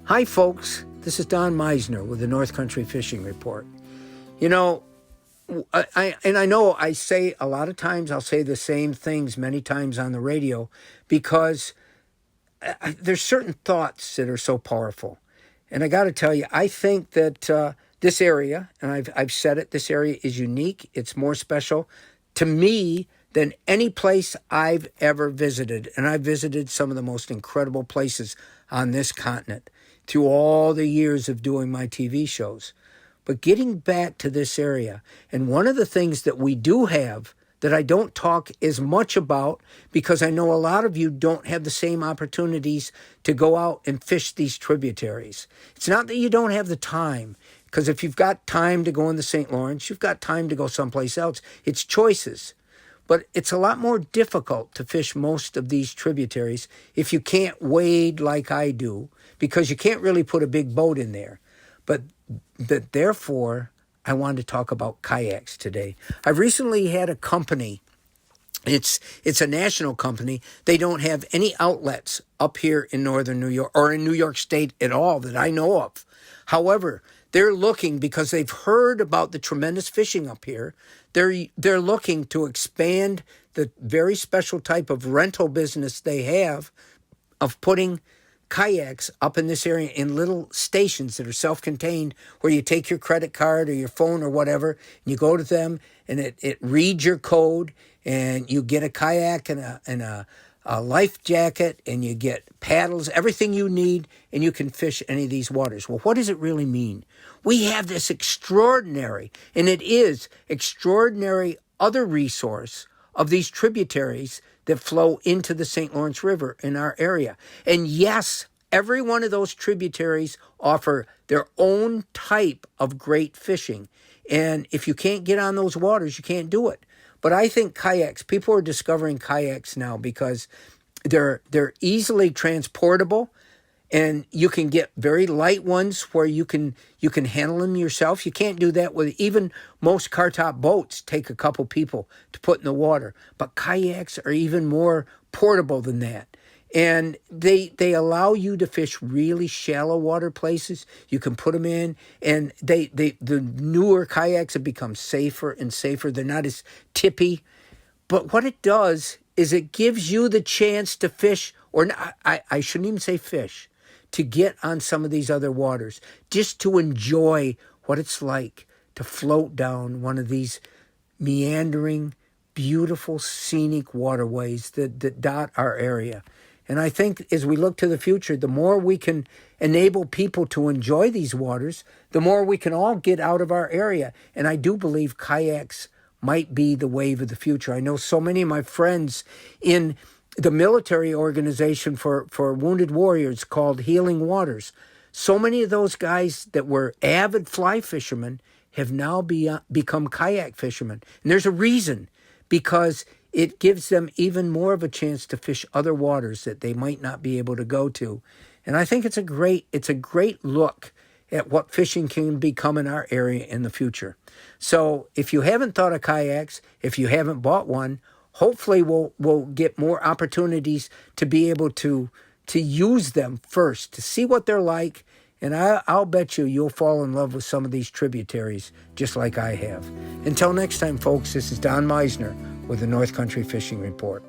Hi, folks. This is Don Meisner with the North Country Fishing Report. You know, I know I say a lot of times, I'll say the same things many times on the radio because there's certain thoughts that are so powerful. And I got to tell you, I think that this area, and I've said it, this area is unique. It's more special to me than any place I've ever visited. And I've visited some of the most incredible places on this continent through all the years of doing my TV shows. But getting back to this area, and one of the things that we do have that I don't talk as much about because I know a lot of you don't have the same opportunities to go out and fish these tributaries. It's not that you don't have the time, because if you've got time to go in the St. Lawrence, you've got time to go someplace else. It's choices. But it's a lot more difficult to fish most of these tributaries if you can't wade like I do, because you can't really put a big boat in there. But therefore, I wanted to talk about kayaks today. I recently had a company. It's a national company. They don't have any outlets up here in northern New York or in New York State at all that I know of. However, they're looking, because they've heard about the tremendous fishing up here, they're looking to expand the very special type of rental business they have of putting kayaks up in this area in little stations that are self-contained, where you take your credit card or your phone or whatever, and you go to them, and it reads your code, and you get a kayak and a life jacket, and you get paddles, everything you need, and you can fish any of these waters. Well, what does it really mean? We have this extraordinary, and it is extraordinary, other resource of these tributaries that flow into the St. Lawrence River in our area. And yes, every one of those tributaries offer their own type of great fishing. And if you can't get on those waters, you can't do it. But I think kayaks, people are discovering kayaks now because they're easily transportable, and you can get very light ones where you can handle them yourself. You can't do that with even most car top boats. Take a couple people to put in the water, but kayaks are even more portable than that. And they allow you to fish really shallow water places. You can put them in, and the newer kayaks have become safer and safer. They're not as tippy. But what it does is it gives you the chance to fish, or I shouldn't even say fish, to get on some of these other waters, just to enjoy what it's like to float down one of these meandering, beautiful, scenic waterways that dot our area. And I think as we look to the future, the more we can enable people to enjoy these waters, the more we can all get out of our area. And I do believe kayaks might be the wave of the future. I know so many of my friends in the military organization for wounded warriors called Healing Waters. So many of those guys that were avid fly fishermen have now become kayak fishermen. And there's a reason, because it gives them even more of a chance to fish other waters that they might not be able to go to. And I think it's a great look at what fishing can become in our area in the future. So if you haven't thought of kayaks, if you haven't bought one, hopefully we'll get more opportunities to be able to use them first, to see what they're like. And I'll bet you'll fall in love with some of these tributaries, just like I have. Until next time, folks, this is Don Meisner with the North Country Fishing Report.